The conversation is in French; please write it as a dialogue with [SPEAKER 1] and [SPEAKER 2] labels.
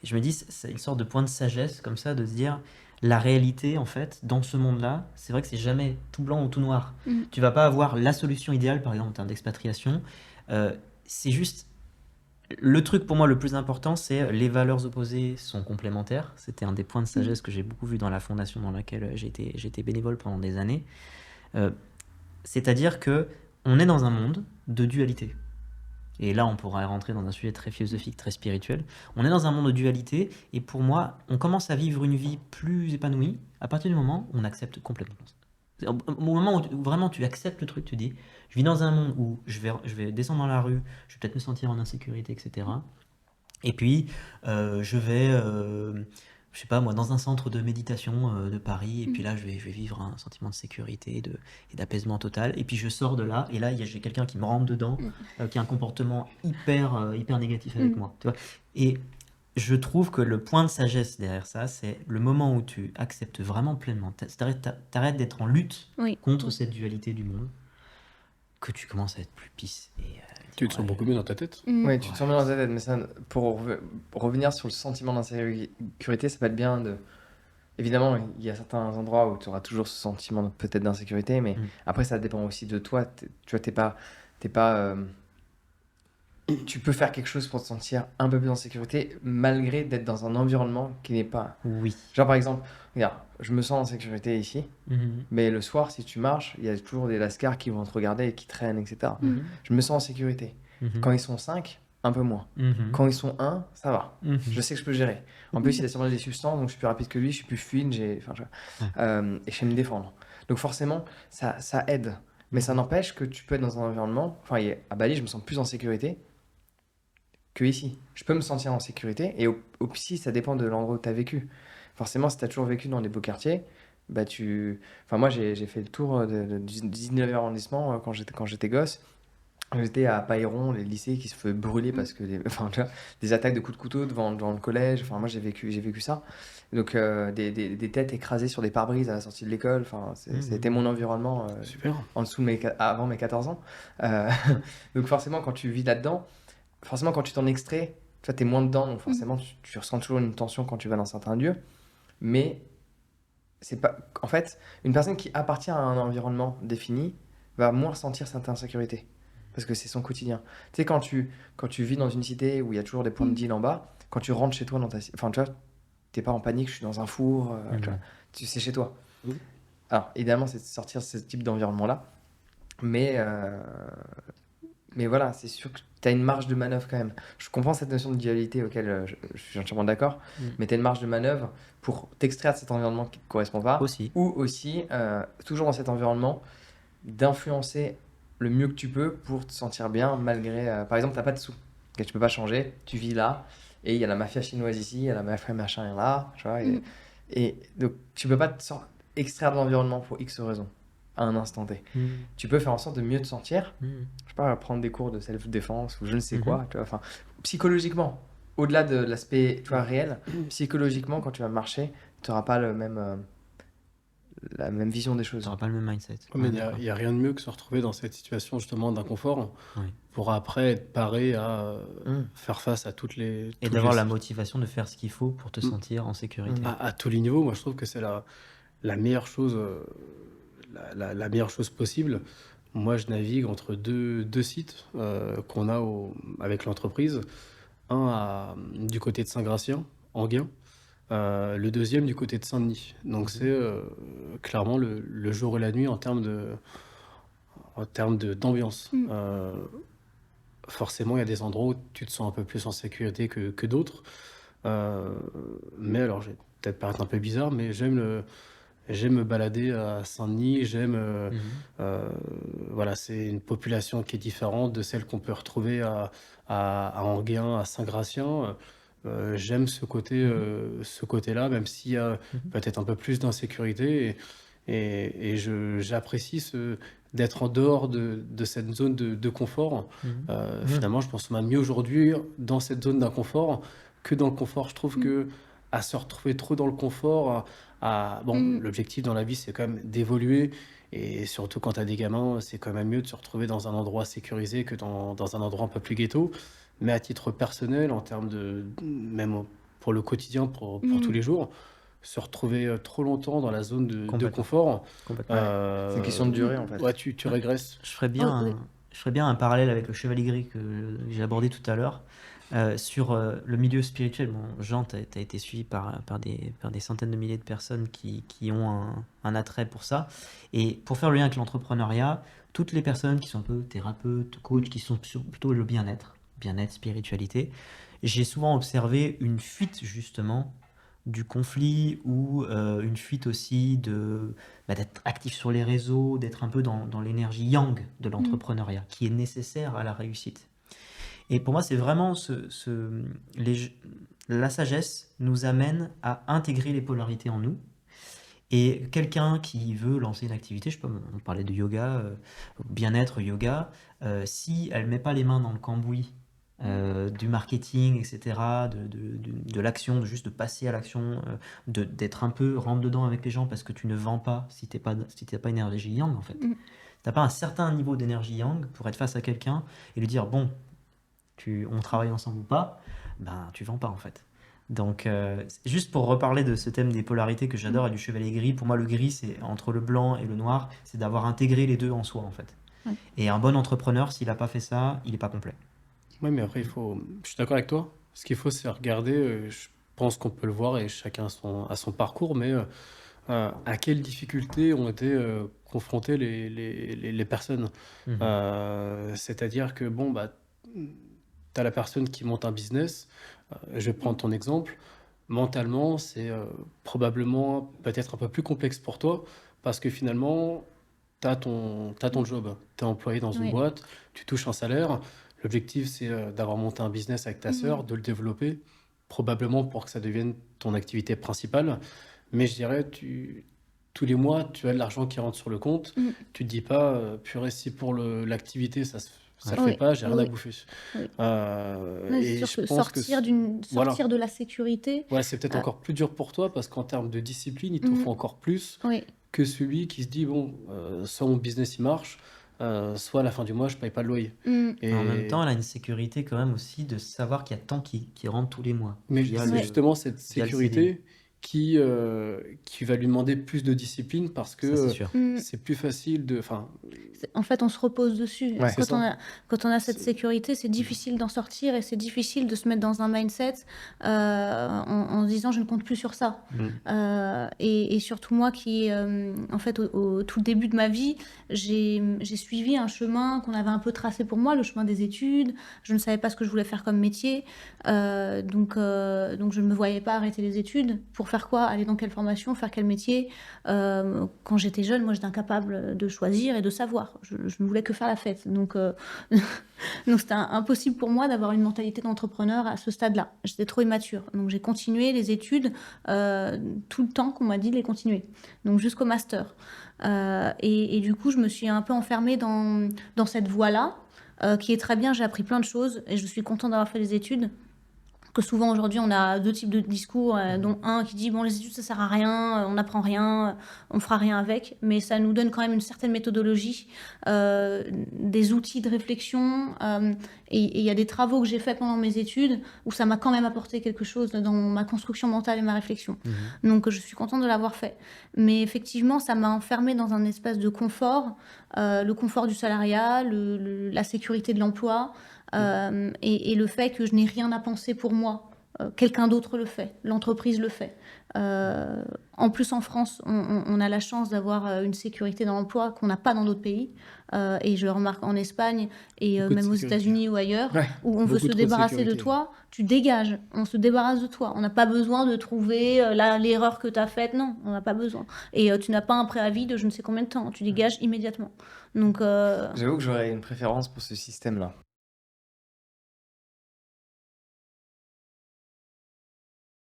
[SPEAKER 1] je me dis, c'est une sorte de point de sagesse comme ça, de se dire, la réalité, en fait, dans ce monde-là, c'est vrai que c'est jamais tout blanc ou tout noir.
[SPEAKER 2] Mm.
[SPEAKER 1] Tu vas pas avoir la solution idéale, par exemple, en termes d'expatriation. Euh, c'est juste, le truc pour moi le plus important, c'est les valeurs opposées sont complémentaires. C'était un des points de
[SPEAKER 2] Mm.
[SPEAKER 1] sagesse que j'ai beaucoup vu dans la fondation dans laquelle j'étais bénévole pendant des années. Euh, C'est-à-dire que on est dans un monde de dualité. Et là, on pourra rentrer dans un sujet très philosophique, très spirituel. On est dans un monde de dualité, et pour moi, on commence à vivre une vie plus épanouie à partir du moment où on accepte complètement. Au moment où vraiment tu acceptes le truc, tu dis, je vis dans un monde où je vais descendre dans la rue, je vais peut-être me sentir en insécurité, etc. Et puis, je sais pas moi, dans un centre de méditation de Paris, et puis
[SPEAKER 2] Mm.
[SPEAKER 1] là, je vais vivre un sentiment de sécurité et d'apaisement total. Et puis, je sors de là, et là, j'ai quelqu'un qui me rentre dedans,
[SPEAKER 2] Mm.
[SPEAKER 1] qui a un comportement hyper négatif avec
[SPEAKER 2] Mm.
[SPEAKER 1] moi. Tu vois. Et je trouve que le point de sagesse derrière ça, c'est le moment où tu acceptes vraiment pleinement, t'arrêtes d'être en lutte
[SPEAKER 2] Oui.
[SPEAKER 1] contre cette dualité du monde, que tu commences à être plus peace et
[SPEAKER 3] Tu
[SPEAKER 1] dire,
[SPEAKER 3] te sens
[SPEAKER 1] ouais,
[SPEAKER 3] beaucoup mieux dans ta tête.
[SPEAKER 2] Mm.
[SPEAKER 4] Oui,
[SPEAKER 1] ouais,
[SPEAKER 4] tu te sens bien dans ta tête, mais ça, revenir sur le sentiment d'insécurité, ça peut être bien de. Évidemment, il y a certains endroits où tu auras toujours ce sentiment peut-être d'insécurité, mais
[SPEAKER 1] Mm.
[SPEAKER 4] après, ça dépend aussi de toi. Tu vois, t'es pas, tu peux faire quelque chose pour te sentir un peu plus en sécurité, malgré d'être dans un environnement qui n'est pas.
[SPEAKER 1] oui.
[SPEAKER 4] Genre, par exemple, regarde, je me sens en sécurité ici,
[SPEAKER 1] Mhm.
[SPEAKER 4] mais le soir, si tu marches, il y a toujours des lascars qui vont te regarder et qui traînent, etc.
[SPEAKER 2] Mm.
[SPEAKER 4] Je me sens en sécurité.
[SPEAKER 1] Mhm.
[SPEAKER 4] Quand ils sont 5, un peu moins.
[SPEAKER 1] Mhm.
[SPEAKER 4] Quand ils sont 1, ça va.
[SPEAKER 1] Mhm.
[SPEAKER 4] Je sais que je peux gérer. En plus, il a sûrement des substances, donc je suis plus rapide que lui, je suis plus fluide, enfin, tu vois. Et je sais me défendre. Donc forcément, ça aide. Mais ça n'empêche que tu peux être dans un environnement. Enfin, à Bali, je me sens plus en sécurité que ici. Je peux me sentir en sécurité. Et au psy, ça dépend de l'endroit où tu as vécu. Forcément, si tu as toujours vécu dans des beaux quartiers, bah tu. Enfin, moi, j'ai fait le tour du 19e arrondissement quand j'étais gosse. J'étais à Pailleron, les lycées qui se faisaient brûler parce que enfin, tu vois, des attaques de coups de couteau devant le collège. Enfin, moi, j'ai vécu ça. Donc, des têtes écrasées sur des pare-brises à la sortie de l'école. Enfin, c'était mon environnement
[SPEAKER 3] Super.
[SPEAKER 4] en dessous avant mes 14 ans. Euh, donc, forcément, quand tu vis là-dedans, forcément, quand tu t'en extrais, tu vois, t'es moins dedans. Donc, forcément, tu ressens toujours une tension quand tu vas dans certains lieux. Mais c'est pas. En fait, une personne qui appartient à un environnement défini va moins ressentir cette insécurité. Parce que c'est son quotidien. Tu sais, quand tu vis dans une cité où il y a toujours des points de
[SPEAKER 2] Mm.
[SPEAKER 4] deal en bas, quand tu rentres chez toi dans ta. Enfin, tu vois, t'es pas en panique, je suis dans un four, tu vois, c'est chez toi.
[SPEAKER 3] Mhm.
[SPEAKER 4] Alors, idéalement, c'est de sortir de ce type d'environnement-là. Mais, euh, mais voilà, c'est sûr que tu as une marge de manœuvre quand même. Je comprends cette notion de dualité auquel je suis entièrement d'accord, mais tu as une marge de manœuvre pour t'extraire de cet environnement qui ne te correspond pas,
[SPEAKER 1] Aussi.
[SPEAKER 4] ou aussi, toujours dans cet environnement, d'influencer le mieux que tu peux pour te sentir bien malgré... par exemple, tu n'as pas de sous, ok, tu peux pas changer, tu vis là, et il y a la mafia chinoise ici, il y a la mafia machin là, tu vois,
[SPEAKER 2] Mm.
[SPEAKER 4] et donc tu peux pas extraire de l'environnement pour X raisons, à un instant T. Tu peux faire en sorte de mieux te sentir, je sais pas, prendre des cours de self-défense ou je ne sais quoi, tu vois, enfin, psychologiquement, au-delà de l'aspect, tu vois, réel, psychologiquement, quand tu vas marcher, tu n'auras pas la même vision des
[SPEAKER 1] Tu
[SPEAKER 4] choses.
[SPEAKER 1] n'auras pas le même mindset.
[SPEAKER 3] Ouais, mais
[SPEAKER 1] Ouais,
[SPEAKER 3] il
[SPEAKER 1] d'accord.
[SPEAKER 3] n'y a rien de mieux que se retrouver dans cette situation justement d'inconfort
[SPEAKER 1] Oui.
[SPEAKER 3] pour après être paré à
[SPEAKER 4] Mm.
[SPEAKER 3] faire face à toutes les...
[SPEAKER 1] Et
[SPEAKER 3] toutes
[SPEAKER 1] d'avoir
[SPEAKER 3] les-
[SPEAKER 1] la motivation de faire ce qu'il faut pour te
[SPEAKER 3] Mm.
[SPEAKER 1] sentir en sécurité.
[SPEAKER 3] à tous les niveaux. Moi, je trouve que c'est la meilleure chose, la meilleure chose possible. Moi, je navigue entre deux sites qu'on a avec l'entreprise. Du côté de Saint-Gratien, Anguin. Le deuxième du côté de Saint-Denis. Donc c'est clairement le jour et la nuit d'ambiance.
[SPEAKER 2] Mm.
[SPEAKER 3] Forcément, il y a des endroits où tu te sens un peu plus en sécurité que d'autres. Euh, mais alors, je vais peut-être paraître un peu bizarre, mais j'aime me balader à Saint-Denis.
[SPEAKER 1] Mhm.
[SPEAKER 3] Euh, voilà, c'est une population qui est différente de celle qu'on peut retrouver à Anguin, à Saint-Gratien. J'aime ce côté-là, même s'il y a
[SPEAKER 1] Mhm.
[SPEAKER 3] peut-être un peu plus d'insécurité. J'apprécie d'être en dehors de cette zone de confort.
[SPEAKER 1] Mhm.
[SPEAKER 3] Finalement, je pense même mieux aujourd'hui dans cette zone d'inconfort que dans le confort. Je trouve
[SPEAKER 2] Mm.
[SPEAKER 3] que à se retrouver trop dans le confort, bon,
[SPEAKER 2] Mm.
[SPEAKER 3] l'objectif dans la vie, c'est quand même d'évoluer. Et surtout quand tu as des gamins, c'est quand même mieux de se retrouver dans un endroit sécurisé que dans un endroit un peu plus ghetto. Mais à titre personnel, en termes même pour le quotidien, pour tous
[SPEAKER 2] Mmh.
[SPEAKER 3] les jours. Se retrouver trop longtemps dans la zone de
[SPEAKER 1] Complètement,
[SPEAKER 3] confort,
[SPEAKER 1] complètement.
[SPEAKER 4] C'est une question de
[SPEAKER 3] euh,
[SPEAKER 4] durée, en fait.
[SPEAKER 3] ouais, tu
[SPEAKER 1] Ouais.
[SPEAKER 3] régresses.
[SPEAKER 1] Je ferais
[SPEAKER 2] Oh,
[SPEAKER 1] bien
[SPEAKER 2] oui.
[SPEAKER 1] je ferais bien un parallèle avec le chevalier gris que j'ai abordé tout à l'heure. Sur le milieu spirituel, bon, Jean, tu as été suivi par des centaines de milliers de personnes qui ont un attrait pour ça. Et pour faire le lien avec l'entrepreneuriat, toutes les personnes qui sont un peu thérapeutes, coachs, qui sont plutôt le bien-être, spiritualité, j'ai souvent observé une fuite justement du conflit ou une fuite aussi d'être actif sur les réseaux, d'être un peu dans l'énergie yang de
[SPEAKER 2] Mmh.
[SPEAKER 1] l'entrepreneuriat, qui est nécessaire à la réussite. Et pour moi, c'est vraiment la sagesse nous amène à intégrer les polarités en nous. Et quelqu'un qui veut lancer une activité, je sais pas, on parlait de yoga, bien-être, yoga, si elle met pas les mains dans le cambouis du marketing, etc., de l'action, juste de passer à l'action, d'être un peu rentre dedans avec les gens parce que tu ne vends pas si t'es pas, si t'as pas une énergie yang en fait.
[SPEAKER 2] Mmh.
[SPEAKER 1] T'as pas un certain niveau d'énergie yang pour être face à quelqu'un et lui dire bon, on travaille ensemble ou pas, ben tu vends pas en fait. Donc, juste pour reparler de ce thème des polarités que j'adore et du chevalier gris, pour moi le gris c'est entre le blanc et le noir, c'est d'avoir intégré les deux en soi en fait.
[SPEAKER 2] Ouais.
[SPEAKER 1] Et un bon entrepreneur, s'il n'a pas fait ça, il n'est pas complet.
[SPEAKER 3] Ouais, mais après, je suis d'accord avec toi. Ce qu'il faut, c'est regarder. Je pense qu'on peut le voir et chacun a son parcours, mais à quelles difficultés ont été confrontées les personnes.
[SPEAKER 1] Mhm.
[SPEAKER 3] C'est-à-dire que, bon, bah, tu as la personne qui monte un business. Je vais prendre ton exemple. Mentalement, c'est probablement peut-être un peu plus complexe pour toi parce que finalement, tu as ton job. Tu es employé dans une
[SPEAKER 2] Oui.
[SPEAKER 3] boîte, tu touches un salaire. L'objectif, c'est d'avoir monté un business avec ta sœur, de le développer, probablement pour que ça devienne ton activité principale. Mais je dirais, tous les mois, tu as de l'argent qui rentre sur le compte.
[SPEAKER 2] Mmh.
[SPEAKER 3] Tu te dis pas, purée, si pour l'activité, ça le
[SPEAKER 2] Oui,
[SPEAKER 3] fait pas, j'ai rien à
[SPEAKER 2] oui,
[SPEAKER 3] bouffer.
[SPEAKER 2] oui.
[SPEAKER 3] Euh,
[SPEAKER 2] Ouais, c'est
[SPEAKER 3] et
[SPEAKER 2] sûr
[SPEAKER 3] je
[SPEAKER 2] que
[SPEAKER 3] pense que voilà.
[SPEAKER 2] sortir de la sécurité.
[SPEAKER 3] Ouais, c'est peut-être
[SPEAKER 2] euh,
[SPEAKER 3] encore plus dur pour toi parce qu'en termes de discipline, il te
[SPEAKER 2] mmh,
[SPEAKER 3] faut encore plus
[SPEAKER 2] oui,
[SPEAKER 3] que celui qui se dit, bon, soit mon business il marche, soit à la fin du mois, je paye pas le loyer.
[SPEAKER 2] mmh,
[SPEAKER 1] Mais en même temps,
[SPEAKER 3] Et
[SPEAKER 1] elle a une sécurité quand même aussi de savoir qu'il y a tant qui rentre tous les mois.
[SPEAKER 3] mais
[SPEAKER 1] Via
[SPEAKER 3] c'est
[SPEAKER 2] ouais,
[SPEAKER 3] justement cette
[SPEAKER 1] via le CDI.
[SPEAKER 3] sécurité qui va lui demander plus de discipline parce
[SPEAKER 1] Ça, c'est
[SPEAKER 3] que
[SPEAKER 1] sûr.
[SPEAKER 2] mmh.
[SPEAKER 3] c'est plus facile de. Enfin,
[SPEAKER 2] En fait, on se repose dessus.
[SPEAKER 4] Ouais.
[SPEAKER 3] c'est ça.
[SPEAKER 2] Quand on a cette
[SPEAKER 3] C'est-
[SPEAKER 2] sécurité, c'est difficile d'en sortir et c'est difficile de se mettre dans un mindset en se disant je ne compte plus sur ça. Et surtout moi qui, en fait, au tout début de ma vie, j'ai suivi un chemin qu'on avait un peu tracé pour moi, le chemin des études. Je ne savais pas ce que je voulais faire comme métier. Donc je ne me voyais pas arrêter les études. Pour faire quoi? Aller dans quelle formation? Faire quel métier? Quand j'étais jeune, moi, j'étais incapable de choisir et de savoir. Je ne voulais que faire la fête. Donc c'était impossible pour moi d'avoir une mentalité d'entrepreneur à ce stade-là. J'étais trop immature. Donc j'ai continué les études tout le temps qu'on m'a dit de les continuer. Donc jusqu'au master. Et du coup, je me suis un peu enfermée dans cette voie-là, qui est très bien. J'ai appris plein de choses et je suis contente d'avoir fait les études. Que souvent aujourd'hui on a deux types de discours, dont un qui dit bon les études ça sert à rien, on n'apprend rien, on fera rien avec, mais ça nous donne quand même une certaine méthodologie, des outils de réflexion, et il y a des travaux que j'ai faits pendant mes études où ça m'a quand même apporté quelque chose dans ma construction mentale et ma réflexion. Donc je suis contente de l'avoir fait. Mais effectivement ça m'a enfermée dans un espèce de confort, le confort du salariat, la sécurité de l'emploi. Et le fait que je n'ai rien à penser pour moi. Quelqu'un d'autre le fait, l'entreprise le fait. En plus, en France, on a la chance d'avoir une sécurité dans l'emploi qu'on n'a pas dans d'autres pays. Et je le remarque en Espagne et
[SPEAKER 3] Beaucoup de
[SPEAKER 2] même aux
[SPEAKER 3] sécurité.
[SPEAKER 2] États-Unis ou ailleurs,
[SPEAKER 4] Ouais.
[SPEAKER 2] où on veut
[SPEAKER 3] Beaucoup
[SPEAKER 2] se
[SPEAKER 3] trop de
[SPEAKER 2] débarrasser de
[SPEAKER 3] sécurité.
[SPEAKER 2] toi, tu dégages, on se débarrasse de toi. On n'a pas besoin de trouver l'erreur que tu as faite, non, on n'a pas besoin. Et tu n'as pas un préavis de je ne sais combien de temps, tu dégages immédiatement. Donc,
[SPEAKER 4] J'avoue que j'aurais une préférence pour ce système-là.